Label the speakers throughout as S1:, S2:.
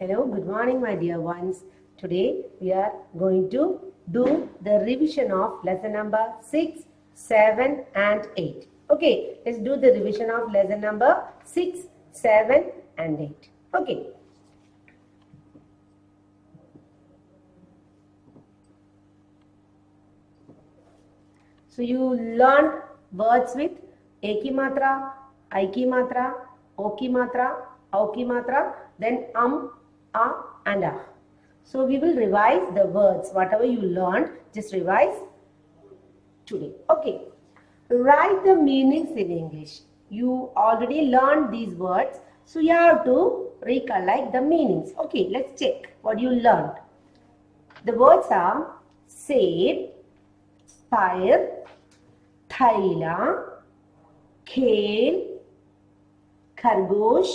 S1: Hello, good morning, my dear ones. Today we are going to do the revision of lesson number 6, 7, and 8. Okay, let's do the revision of lesson number 6, 7, and 8. Okay. So you learned words with एक की मात्रा, I की मात्रा, O की मात्रा, औ की मात्रा, then a and ah. So we will revise the words. Whatever you learned, just revise today. Okay. Write the meanings in English. You already learned these words, so you have to recollect the meanings. Okay, let's check what you learned. The words are सेब, पैर, थैला, खेल, खरगोश,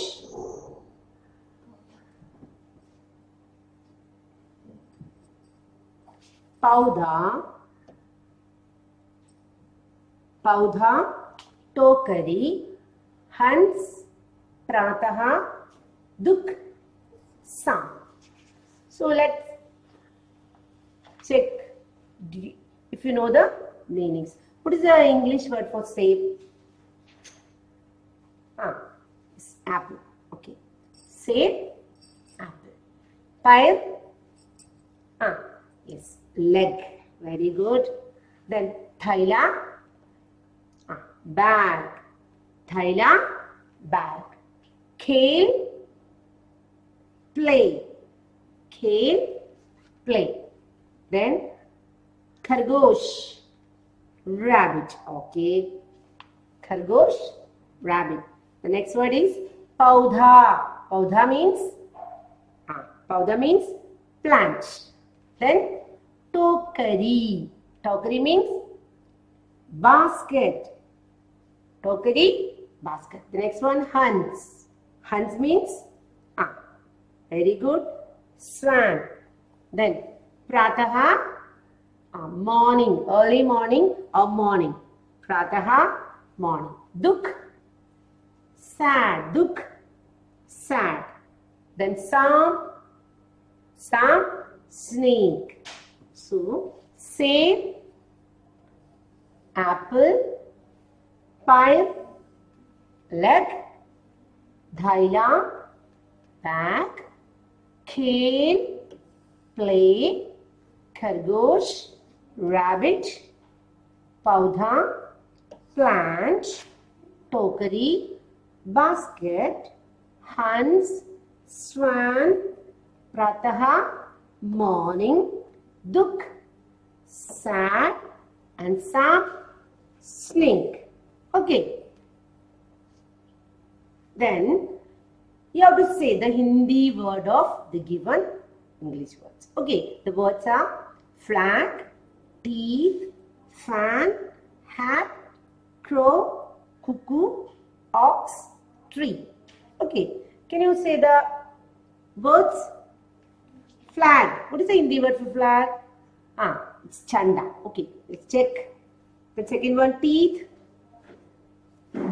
S1: पौधा, पौधा, टोकरी, हंस, प्रातः, दुख, शाम. So let's check if you know the meanings. What is the English word for save? It's apple. Okay. Save, apple. Fire? Yes, leg. Very good. Then thaila, bag. Thaila, bag. Khel, play. Khel, play. Then khargosh, rabbit. Okay. Khargosh, rabbit. The next word is paudha. Paudha means plant. Then tokari. Tokari means basket. Tokari, basket. The next one, hans. Hans means very good, swan. Then prataha, morning, early morning or morning. Prataha, morning. Dukh, sad. Dukh, sad. Then sam, snake. So, save, apple, pear, leg, thaila, bag, khel, play, khargosh, rabbit, paudha, plant, tokari, basket, hans, swan, prataha, morning, dukh, sad, and sam, snake. Okay. Then you have to say the Hindi word of the given English words. Okay, the words are flag, teeth, fan, hat, crow, cuckoo, ox, tree. Okay, can you say the words? Flag. What is the Hindi word for flag? It's chanda. Okay, let's check. The second one, teeth,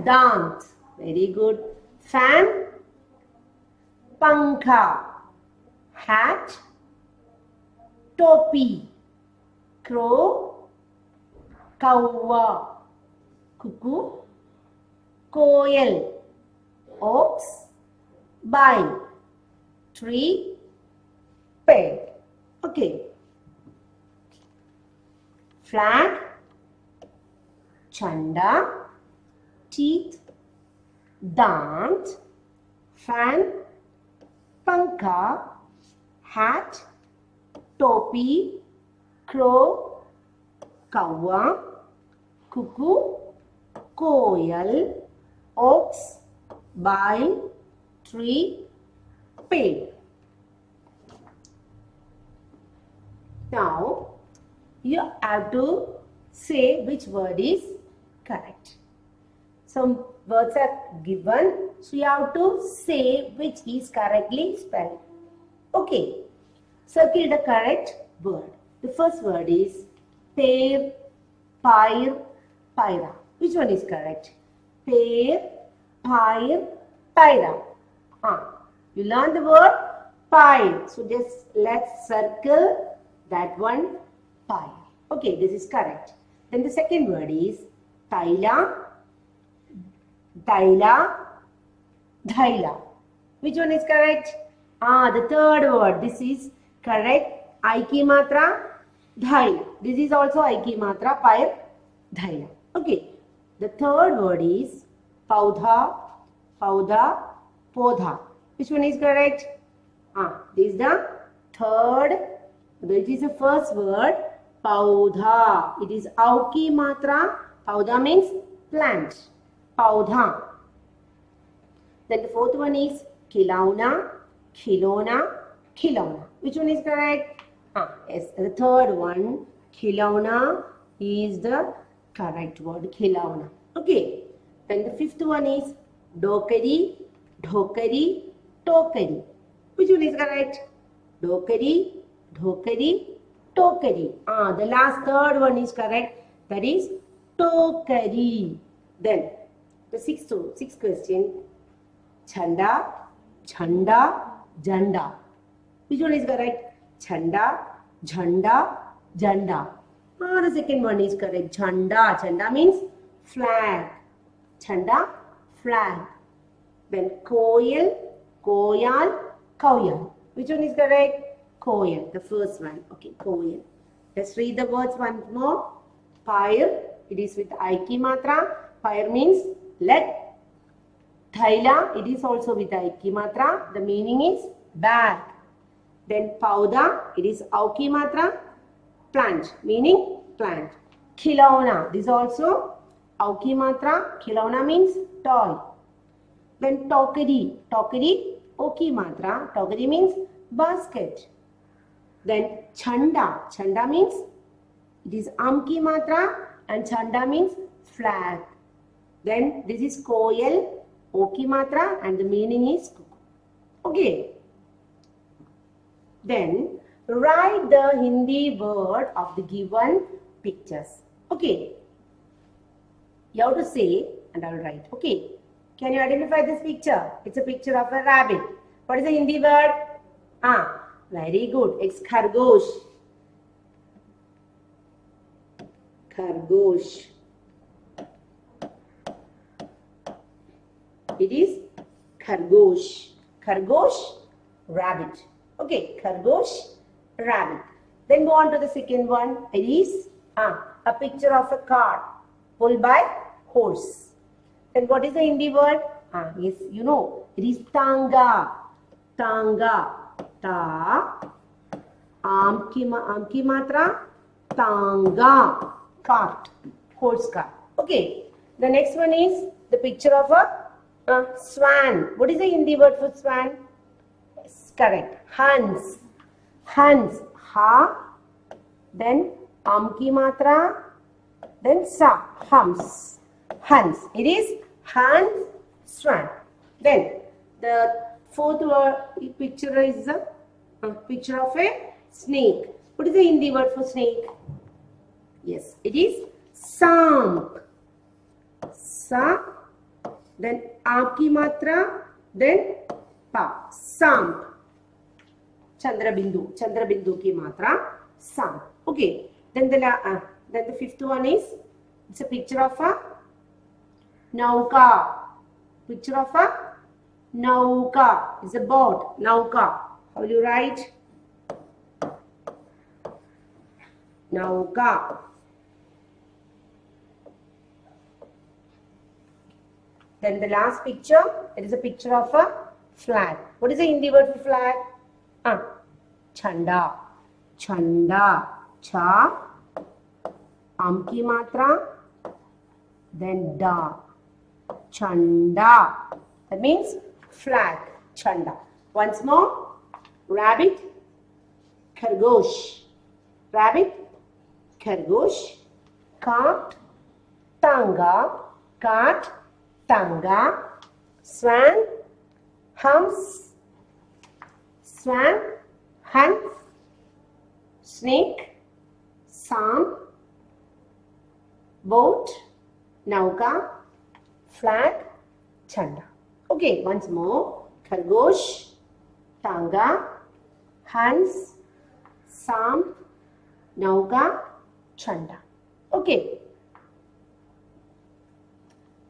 S1: dant. Very good. Fan, pankha, hat, topi, crow, kawa, cuckoo, koyal, ox, bine, tree, peg. Okay. Flag, chanda, teeth, dant, fan, pankha, hat, topi, crow, kawa, cuckoo, koyal, ox, bine, tree, pig. Now you have to say which word is correct. Some words are given, so you have to say which is correctly spelled. Okay, circle the correct word. The first word is pear, pyre, pyra. Which one is correct? Pear, pyre, pyra. You learn the word pile. So just let's circle that one, pile. Okay, this is correct. Then the second word is Thaila, Daila, Dhaila. Which one is correct? The third word. This is correct. Aiki matra, Dhaila. This is also Aiki matra, Pair, Dhaila. Okay. The third word is Paudha, Pauda, Podha. Which one is correct? This is the third. This is the first word. Paudha. It is Auki matra. Paudha means plant. Paudha. Then the fourth one is Khilauna, Khilona, Khilauna. Which one is correct? Yes, the third one, Khilauna, is the correct word. Khilauna. Okay. Then the fifth one is Dokari, Dhokari, Tokari. Which one is correct? Dokari, Dhokari, Tokari. The last third one is correct. That is Tokari. Then the sixth question. Chanda, Chanda, Janda. Which one is correct? Chanda, Janda, Janda. The second one is correct. Chanda. Chanda means flag. Chanda, flag. Then Koyal, Koyal, Koyal. Which one is correct? Koyal. The first one. Okay, Koyal. Let's read the words once more. Fire. It is with Aiki matra. Fire means let. Thaila, it is also with Aiki matra. The meaning is bag. Then Pauda, it is Auki matra. Plant, meaning plant. Khilauna, this is also Auki matra. Khilauna means toy. Then Tokari, Tokari, Oki matra. Tokari means basket. Then Chanda, Chanda means it is Amki matra and Chanda means flag. Then this is Koyal, Oki matra, and the meaning is cuckoo. Okay. Then write the Hindi word of the given pictures. Okay. You have to say and I will write. Okay. Can you identify this picture? It's a picture of a rabbit. What is the Hindi word? Very good. It's Khargosh. Khargosh. It is Khargosh. Khargosh, rabbit. Okay, Khargosh, rabbit. Then go on to the second one. It is a picture of a cart pulled by horse. Then what is the Hindi word? Yes, you know. It is Tanga. Tanga. Ta. Amki matra. Tanga. Cart. Horse cart. Okay. The next one is the picture of a swan. What is the Hindi word for swan? Yes, correct. Hans. Hans. Ha. Then Amki matra. Then sa. Hums. Hans. It is Hans swan. Then the fourth picture is a picture of a snake. What is the Hindi word for snake? Yes, it is Samp. Sa. Then Aapki matra. Then Pa. Samp. Chandrabindu. Chandrabindu ki matra. Samp. Okay. Then the fifth one is, it's a picture of a Nauka. Picture of a Nauka. It's a boat. Nauka. How will you write? Nauka. Then the last picture, it is a picture of a flag. What is the Hindi word for flag? Chanda. Chanda. Cha. Amki matra. Then da. Chanda. That means flag. Chanda. Once more. Rabbit. Khargosh. Rabbit. Khargosh. Cart. Tanga. Cart. Tanga. Swan. Hums. Swan. Hunt. Snake. Samp. Boat. Nauka. Flag. Chanda. Okay, once more. Khargosh. Tanga. Hans, Sam, Nauka, Chanda. Okay.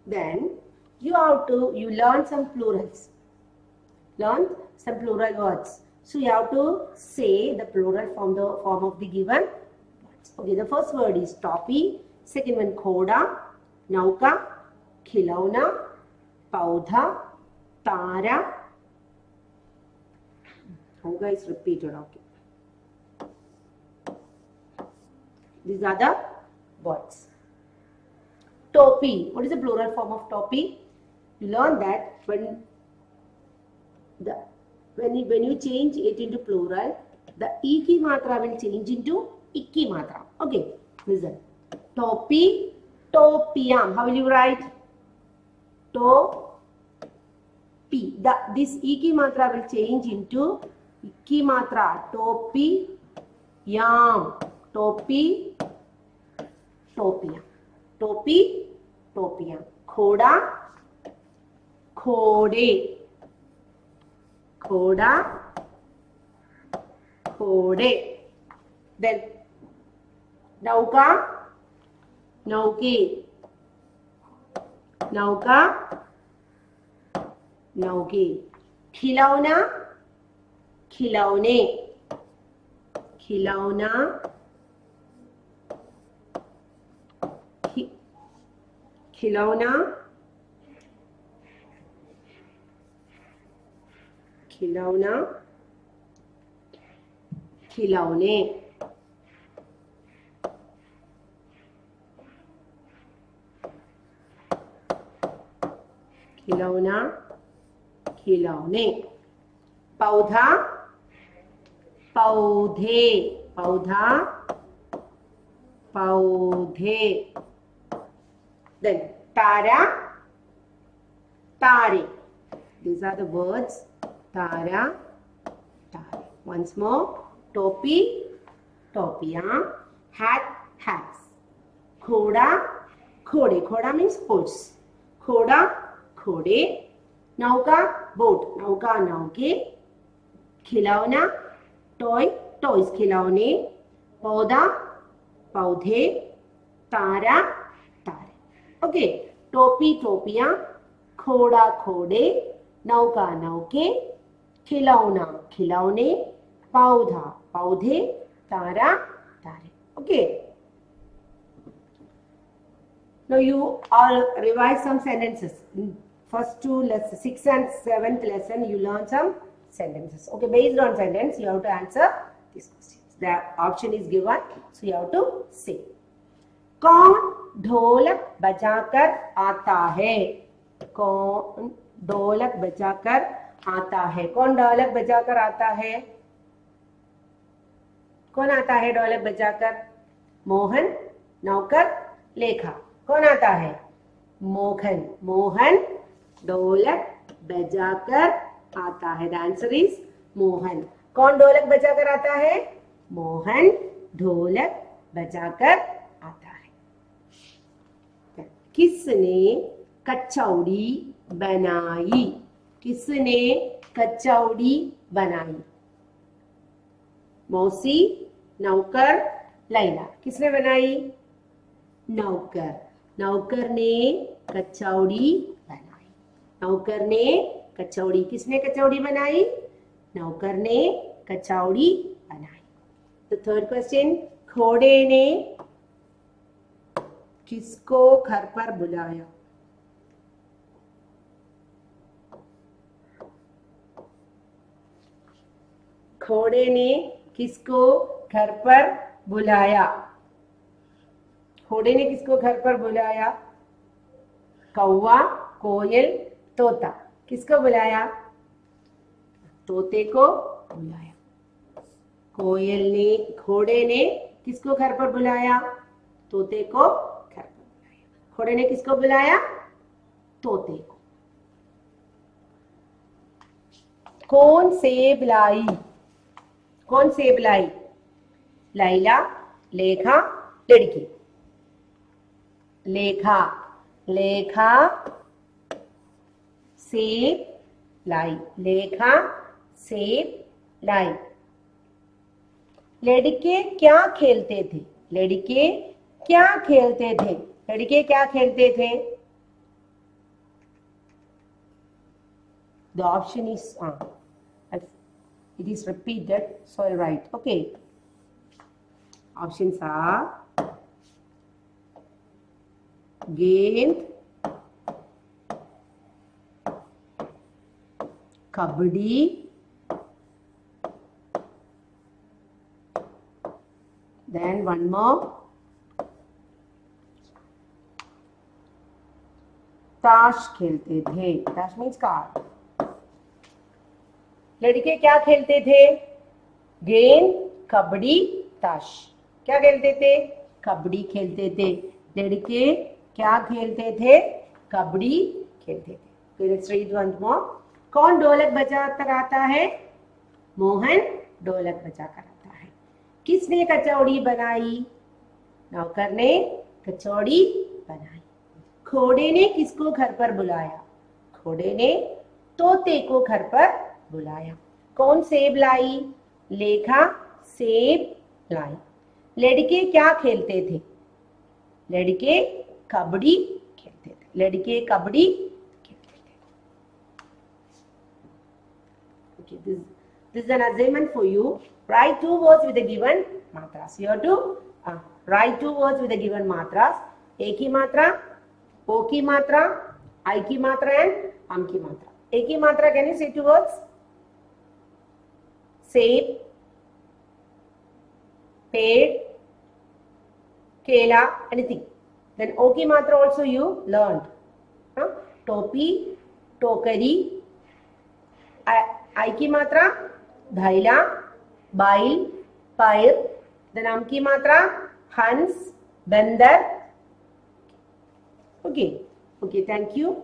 S1: Then you learn some plurals. Learn some plural words. So you have to say the plural from the form of the given words. Okay, the first word is topi, second one khoda, nauka, khilauna, paudha, tara. Nauka is repeated. Okay. These are the words. Topi. What is the plural form of topi? You learn that when you change it into plural, the e ki matra will change into ikki matra. Okay, listen. Topi, topiam. How will you write? Topi. This e ki matra will change into ikki matra. Topi, yam. Topi, topiam. Topi, topiam. Khoda, khode. Khoda, khode. Then nauka, nauki. Nauka, nauki. Khilauna, khilaune. Khilauna, खिलौना, खिलौना, खिलौने. खिलौना, खिलौने. पौधा, पौधे. पौधा, पौधे. Then tara, tare. These are the words. Tara, tare. Once more. Topi, topiya. Hat, hats. Khoda, khode. Khoda means horse. Khoda, khode. Nauka, boat. Nauka, nauke. Khilauna, toy. Toys, khilaune. Pauda, paudhe. Tara, okay. Topi, topiya. Khoda, khode. Nauka, nauke. Khilauna, khilaune. Paudha, paudhe. Tara, tare. Okay. Now you all revise some sentences. First two lessons, 6th and 7th lesson, you learn some sentences. Okay, based on sentence, you have to answer these questions. The option is given, so you have to say. कौन ढोलक बजाकर आता है? कौन ढोलक बजाकर आता है? कौन ढोलक बजाकर आता है? कौन आता है ढोलक बजाकर? मोहन, नौकर, लेखा. कौन आता है? मोहन. मोहन ढोलक बजाकर आता है. The answer is Mohan. कौन ढोलक बजाकर आता है? मोहन ढोलक बजाकर आता है. किसने कचौड़ी बनाई? किसने कचौड़ी बनाई? मौसी, नौकर, लैला. किसने बनाई? नौकर. नौकर ने कचौड़ी बनाई. नौकर ने कचौड़ी. किसने कचौड़ी बनाई? नौकर ने कचौड़ी बनाई. The third question. घोड़े ने किसको घर पर बुलाया? घोड़े ने किसको घर पर बुलाया? घोड़े ने किसको घर पर बुलाया? कौवा, कोयल, तोता. किसको बुलाया? तोते को बुलाया. कोयल ने, घोड़े ने किसको घर पर बुलाया? तोते को घर पर बुलाया. घोड़े ने किसको बुलाया? तोते को. कौन सेब लाई? कौन सेब लाई? लैला, लेखा, लड़की. लेखा. लेखा सेब लाई. लेखा सेब लाई. लड़के क्या खेलते थे? लड़के क्या खेलते थे? लड़के क्या खेलते थे? The option is it is repeated, so I'll write. Okay. Options are गेंद, कबड्डी, then one more, ताश खेलते थे. ताश means card. लड़के क्या खेलते थे? गेंद, कबड्डी, ताश. क्या खेलते थे? कबड्डी खेलते थे. लड़के क्या खेलते थे? कबड्डी खेलते थे. Okay, let's read once more. कौन ढोलक बजा कर आता है? मोहन ढोलक बजा कर आता है. किसने कचौड़ी बनाई? नौकर ने कचौड़ी बनाई. घोड़े ने किसको घर पर बुलाया? घोड़े ने तोते को घर पर बुलाया. कौन सेब लाई? लेखा सेब लाई. लड़के क्या खेलते थे? लड़के कबड्डी खेलते थे. लड़के कबड्डी खेलते थे. Okay, this is an assignment for you. Write two words with the given matras. You have to write two words with the given matras. एक ही मात्रा, ओ की मात्रा, आई की मात्रा एंड आम की मात्रा. एक ही मात्रा, can you say two words? सेब, पेड़, केला, anything. Then O की मात्रा also you learned. टोपी, टोकरी. I की मात्रा धैला, बाइल, पैर. Then आम की मात्रा हंस, बंदर. Okay, thank you.